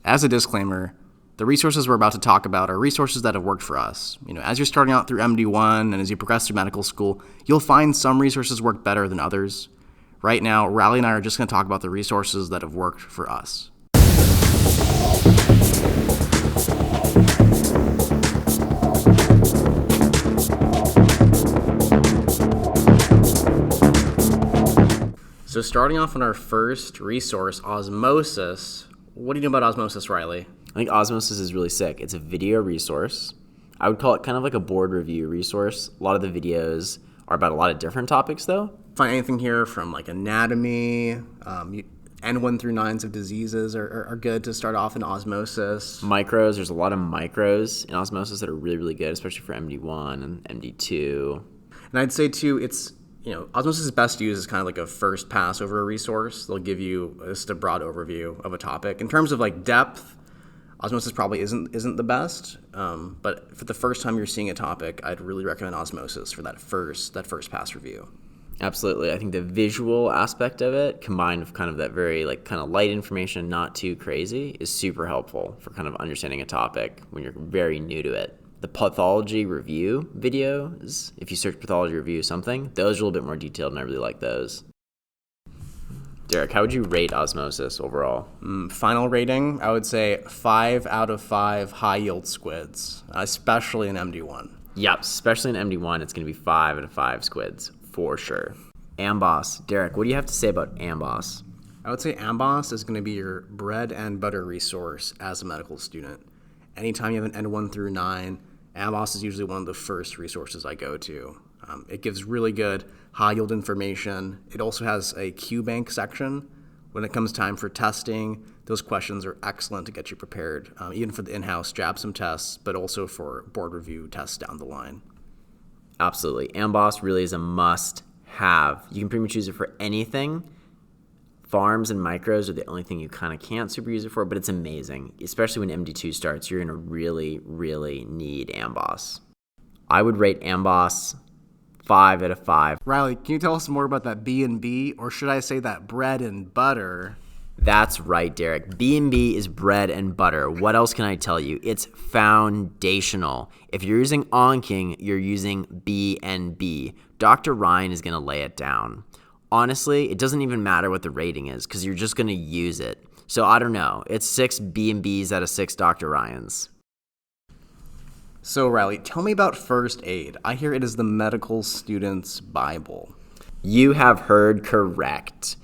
As a disclaimer, the resources we're about to talk about are resources that have worked for us. As you're starting out through MD1 and as you progress through medical school, you'll find some resources work better than others. Right now, Riley and I are just going to talk about the resources that have worked for us. So starting off on our first resource, Osmosis. What do you know about Osmosis, Riley? I think Osmosis is really sick. It's a video resource. I would call it kind of like a board review resource. A lot of the videos are about a lot of different topics, though. Find anything here from like anatomy, N1 through 9s of diseases are good to start off in Osmosis. Micros, there's a lot of micros in Osmosis that are really, really good, especially for MD1 and MD2. And I'd say, too, Osmosis is best used as kind of like a first pass over a resource. They'll give you just a broad overview of a topic. In terms of like depth, Osmosis probably isn't the best, but for the first time you're seeing a topic, I'd really recommend Osmosis for that first pass review. Absolutely. I think the visual aspect of it, combined with kind of that very kind of light information, not too crazy, is super helpful for kind of understanding a topic when you're very new to it. The pathology review videos, if you search pathology review something, those are a little bit more detailed, and I really like those. Derek, how would you rate Osmosis overall? Final rating, I would say 5 out of 5 high-yield squids, especially in MD1. Yep, especially in MD1, it's going to be 5 out of 5 squids, for sure. Amboss. Derek, what do you have to say about Amboss? I would say Amboss is going to be your bread and butter resource as a medical student. Anytime you have an N1 through 9, Amboss is usually one of the first resources I go to. It gives really good high-yield information. It also has a QBank section. When it comes time for testing, those questions are excellent to get you prepared, even for the in-house JABSIM tests, but also for board review tests down the line. Absolutely. Amboss really is a must-have. You can pretty much use it for anything. Farms and micros are the only thing you kind of can't super use it for, but it's amazing. Especially when MD2 starts, you're going to really, really need Amboss. I would rate Amboss 5 out of 5. Riley, can you tell us more about that B&B, or should I say that bread and butter? That's right, Derek. B&B is bread and butter. What else can I tell you? It's foundational. If you're using Onking, you're using B&B. Dr. Ryan is going to lay it down. Honestly, it doesn't even matter what the rating is because you're just going to use it. So I don't know. It's 6 B&Bs out of 6 Dr. Ryans. So Riley, tell me about first aid. I hear it is the medical student's Bible. You have heard correct.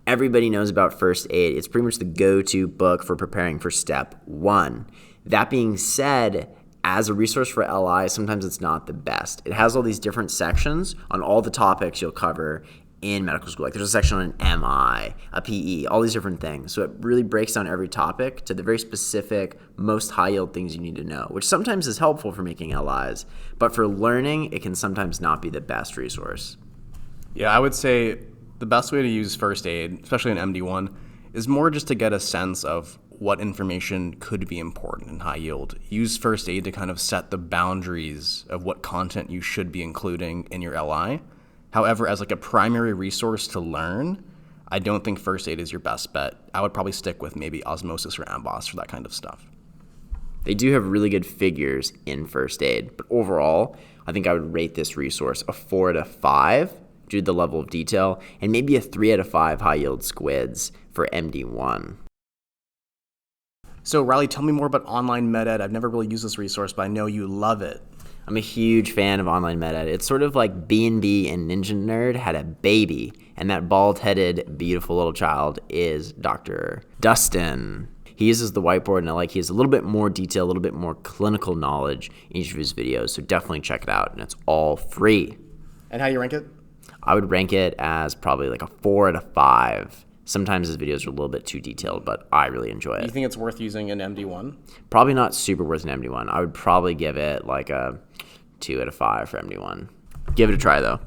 Everybody knows about first aid. It's pretty much the go-to book for preparing for step 1. That being said, as a resource for LI, sometimes it's not the best. It has all these different sections on all the topics you'll cover in medical school. Like there's a section on an MI, a PE, all these different things. So it really breaks down every topic to the very specific, most high-yield things you need to know, which sometimes is helpful for making LIs. But for learning, it can sometimes not be the best resource. Yeah, I would say the best way to use first aid, especially in MD1, is more just to get a sense of what information could be important in high yield. Use first aid to kind of set the boundaries of what content you should be including in your LI. However, as like a primary resource to learn, I don't think first aid is your best bet. I would probably stick with maybe Osmosis or Amboss for that kind of stuff. They do have really good figures in first aid, but overall, I think I would rate this resource a 4 out of 5 due to the level of detail, and maybe a 3 out of 5 high-yield squids for MD1. So Riley, tell me more about online med-ed. I've never really used this resource, but I know you love it. I'm a huge fan of online med-ed. It's sort of like B&B and NinjaNerd had a baby, and that bald-headed, beautiful little child is Dr. Dustin. He uses the whiteboard, and he has a little bit more detail, a little bit more clinical knowledge in each of his videos, so definitely check it out, and it's all free. And how do you rank it? I would rank it as probably like a 4 out of 5. Sometimes his videos are a little bit too detailed, but I really enjoy it. You think it's worth using in MD1? Probably not super worth in MD1. I would probably give it like a 2 out of 5 for MD1. Give it a try, though.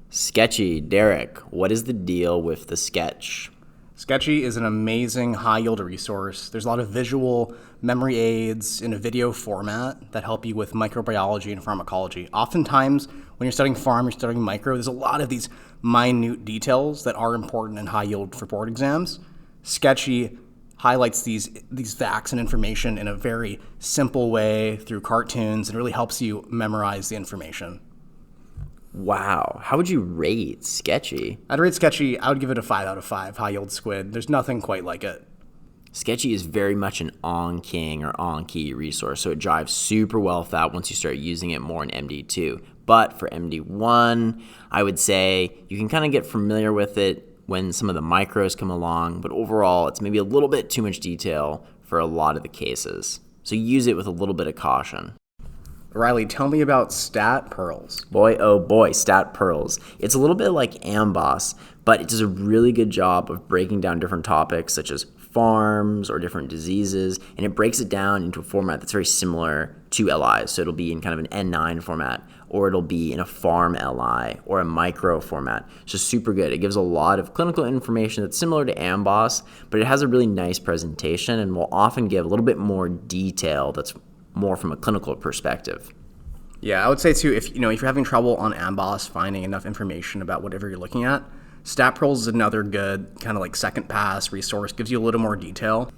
Sketchy. Derek, what is the deal with the sketch? Sketchy is an amazing high-yield resource. There's a lot of visual memory aids in a video format that help you with microbiology and pharmacology. Oftentimes, when you're studying pharm, you're studying micro, there's a lot of these minute details that are important and high-yield for board exams. Sketchy highlights these facts and information in a very simple way through cartoons and really helps you memorize the information. Wow. How would you rate Sketchy? I'd rate Sketchy, I would give it a 5 out of 5, high yield squid. There's nothing quite like it. Sketchy is very much an on-king or on-key resource, so it jives super well with that once you start using it more in MD2. But for MD1, I would say you can kind of get familiar with it when some of the micros come along, but overall, it's maybe a little bit too much detail for a lot of the cases. So use it with a little bit of caution. Riley, tell me about StatPearls. Boy, oh boy, StatPearls. It's a little bit like Amboss, but it does a really good job of breaking down different topics such as farms or different diseases, and it breaks it down into a format that's very similar to LIs. So it'll be in kind of an N9 format, or it'll be in a farm LI or a micro format. It's just super good. It gives a lot of clinical information that's similar to Amboss, but it has a really nice presentation and will often give a little bit more detail that's more from a clinical perspective. Yeah, I would say too, if you're having trouble on Amboss finding enough information about whatever you're looking at, StatPearls is another good kind of like second pass resource, gives you a little more detail.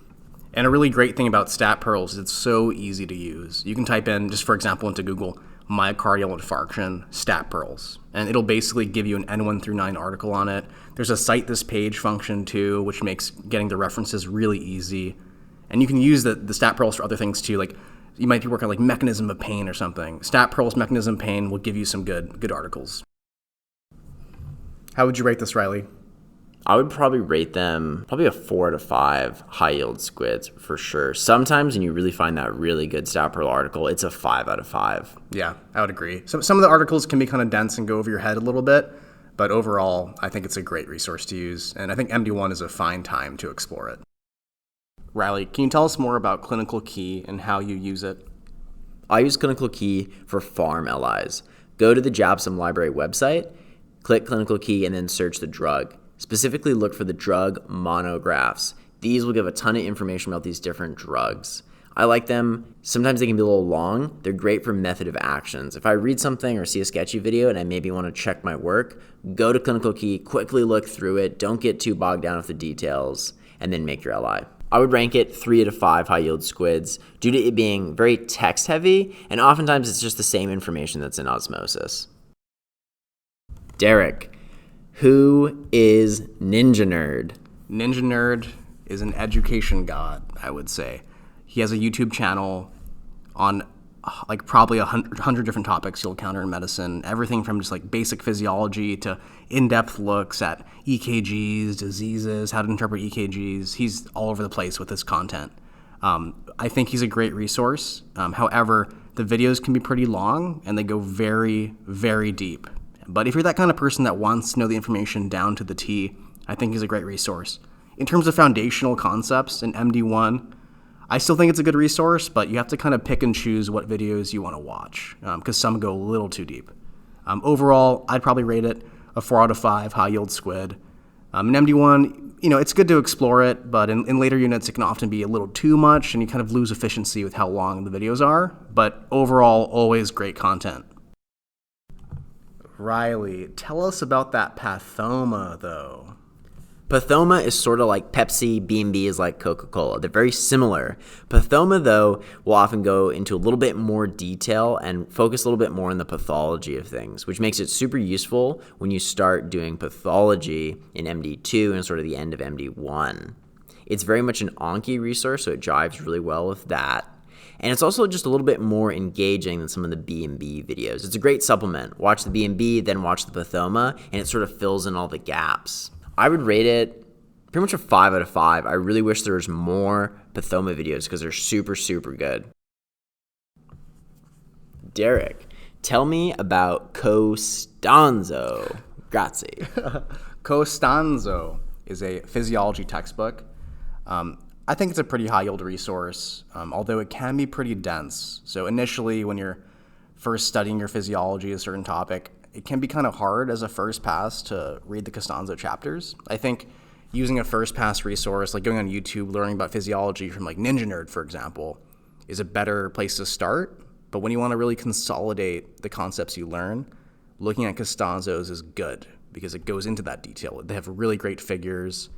And a really great thing about StatPearls is it's so easy to use. You can type in, just for example, into Google, myocardial infarction, StatPearls, and it'll basically give you an N1 through 9 article on it. There's a cite this page function too, which makes getting the references really easy. And you can use the StatPearls for other things too, like you might be working on like mechanism of pain or something. StatPearls mechanism of pain will give you some good articles. How would you rate this, Riley? I would probably rate them a 4 out of 5 high yield squids for sure. Sometimes when you really find that really good StatPearl article, it's a 5 out of 5. Yeah, I would agree. Some of the articles can be kind of dense and go over your head a little bit, but overall, I think it's a great resource to use, and I think MD1 is a fine time to explore it. Riley, can you tell us more about ClinicalKey and how you use it? I use ClinicalKey for farm LIs. Go to the JABSOM library website, click ClinicalKey, and then search the drug. Specifically look for the drug monographs. These will give a ton of information about these different drugs. I like them. Sometimes they can be a little long. They're great for method of actions. If I read something or see a Sketchy video and I maybe want to check my work, go to ClinicalKey, quickly look through it, don't get too bogged down with the details, and then make your LI. I would rank it 3 out of 5 high yield squids due to it being very text heavy, and oftentimes it's just the same information that's in Osmosis. Derek, who is NinjaNerd? NinjaNerd is an education god, I would say. He has a YouTube channel on like probably 100 different topics you'll encounter in medicine. Everything from just like basic physiology to in-depth looks at EKGs, diseases, how to interpret EKGs. He's all over the place with his content. I think he's a great resource. However, the videos can be pretty long and they go very, very deep. But if you're that kind of person that wants to know the information down to the T, I think he's a great resource. In terms of foundational concepts in MD1, I still think it's a good resource, but you have to kind of pick and choose what videos you want to watch because some go a little too deep. Overall, I'd probably rate it a 4 out of 5 high yield squid. In MD1, it's good to explore it, but in later units, it can often be a little too much and you kind of lose efficiency with how long the videos are. But overall, always great content. Riley, tell us about that Pathoma, though. Pathoma is sort of like Pepsi, B&B is like Coca-Cola. They're very similar. Pathoma, though, will often go into a little bit more detail and focus a little bit more on the pathology of things, which makes it super useful when you start doing pathology in MD2 and sort of the end of MD1. It's very much an Anki resource, so it jives really well with that. And it's also just a little bit more engaging than some of the B&B videos. It's a great supplement. Watch the B&B, then watch the Pathoma, and it sort of fills in all the gaps. I would rate it pretty much a 5 out of 5. I really wish there was more Pathoma videos because they're super, super good. Derek, tell me about Costanzo. Grazie. Costanzo is a physiology textbook. I think it's a pretty high yield resource, although it can be pretty dense. So initially, when you're first studying your physiology, a certain topic, it can be kind of hard as a first pass to read the Costanzo chapters. I think using a first pass resource, like going on YouTube, learning about physiology from like NinjaNerd, for example, is a better place to start. But when you want to really consolidate the concepts you learn, looking at Costanzo's is good because it goes into that detail. They have really great figures.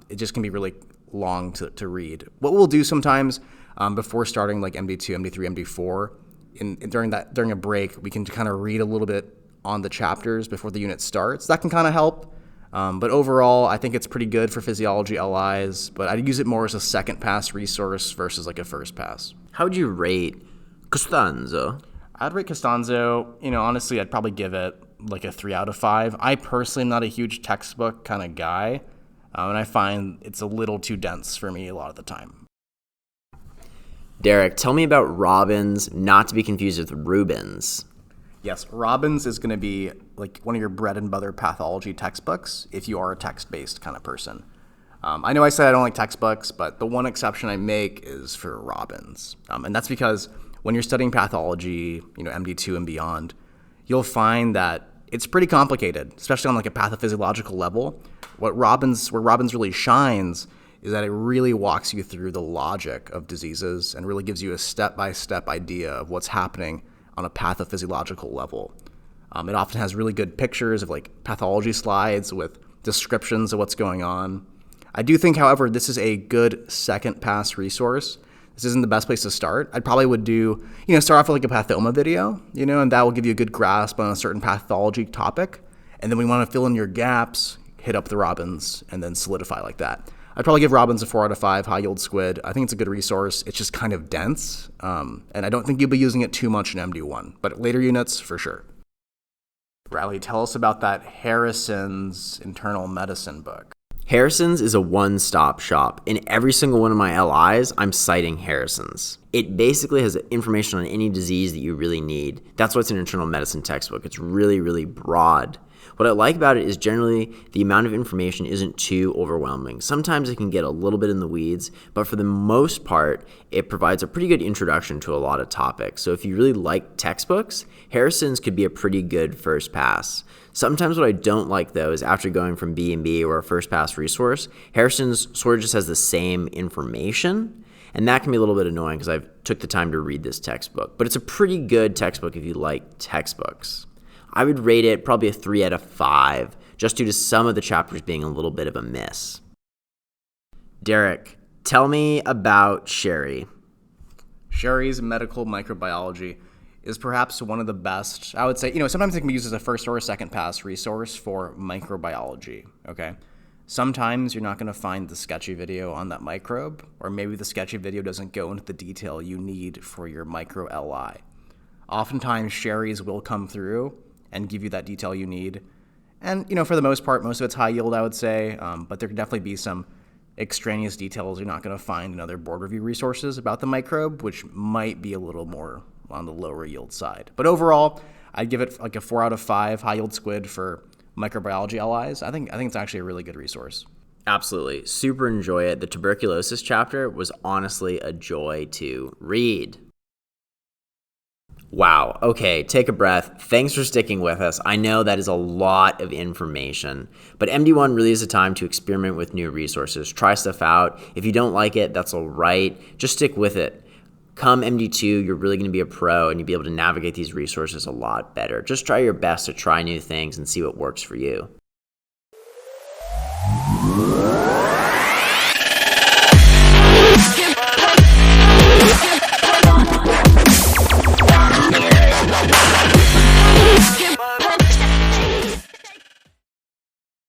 It just can be really long to read. What we'll do sometimes before starting like MD2, MD3, MD4, during a break, we can kind of read a little bit on the chapters before the unit starts. That can kind of help. But overall, I think it's pretty good for physiology LIs, but I'd use it more as a second pass resource versus like a first pass. How would you rate Costanzo? I'd rate Costanzo, honestly, I'd probably give it like a 3 out of 5. I personally am not a huge textbook kind of guy, and I find it's a little too dense for me a lot of the time. Derek, tell me about Robbins, not to be confused with Rubens. Yes, Robbins is going to be like one of your bread and butter pathology textbooks if you are a text-based kind of person. I know I said I don't like textbooks, but the one exception I make is for Robbins. And that's because when you're studying pathology, MD2 and beyond, you'll find that it's pretty complicated, especially on like a pathophysiological level. Where Robbins really shines is that it really walks you through the logic of diseases and really gives you a step-by-step idea of what's happening on a pathophysiological level. It often has really good pictures of like pathology slides with descriptions of what's going on. I do think, however, this is a good second pass resource. This isn't the best place to start. I probably would start off with like a Pathoma video, and that will give you a good grasp on a certain pathology topic. And then when you want to fill in your gaps, hit up the Robbins and then solidify like that. I'd probably give Robbins a 4 out of 5, high yield squid. I think it's a good resource. It's just kind of dense. And I don't think you'll be using it too much in MD1, but later units for sure. Riley, tell us about that Harrison's internal medicine book. Harrison's is a one-stop shop. In every single one of my LIs, I'm citing Harrison's. It basically has information on any disease that you really need. That's why it's an internal medicine textbook. It's really, really broad. What I like about it is generally the amount of information isn't too overwhelming. Sometimes it can get a little bit in the weeds, but for the most part, it provides a pretty good introduction to a lot of topics. So if you really like textbooks, Harrison's could be a pretty good first pass. Sometimes what I don't like, though, is after going from B&B or a first pass resource, Harrison's sort of just has the same information, and that can be a little bit annoying because I've took the time to read this textbook. But it's a pretty good textbook if you like textbooks. I would rate it probably a 3 out of 5, just due to some of the chapters being a little bit of a miss. Derek, tell me about Sherris. Sherris Medical Microbiology is perhaps one of the best, I would say, sometimes it can be used as a first or a second pass resource for microbiology, okay? Sometimes you're not going to find the Sketchy video on that microbe, or maybe the Sketchy video doesn't go into the detail you need for your micro LI. Oftentimes, Sherris will come through and give you that detail you need. And, for the most part, most of it's high yield, I would say, but there can definitely be some extraneous details you're not going to find in other board review resources about the microbe, which might be a little more on the lower yield side. But overall, I'd give it like a 4 out of 5 high yield squid for microbiology LIs. I think it's actually a really good resource. Absolutely. Super enjoy it. The tuberculosis chapter was honestly a joy to read. Wow. Okay, take a breath. Thanks for sticking with us. I know that is a lot of information, but MD1 really is a time to experiment with new resources. Try stuff out. If you don't like it, that's all right. Just stick with it. Come MD2, you're really going to be a pro and you'll be able to navigate these resources a lot better. Just try your best to try new things and see what works for you.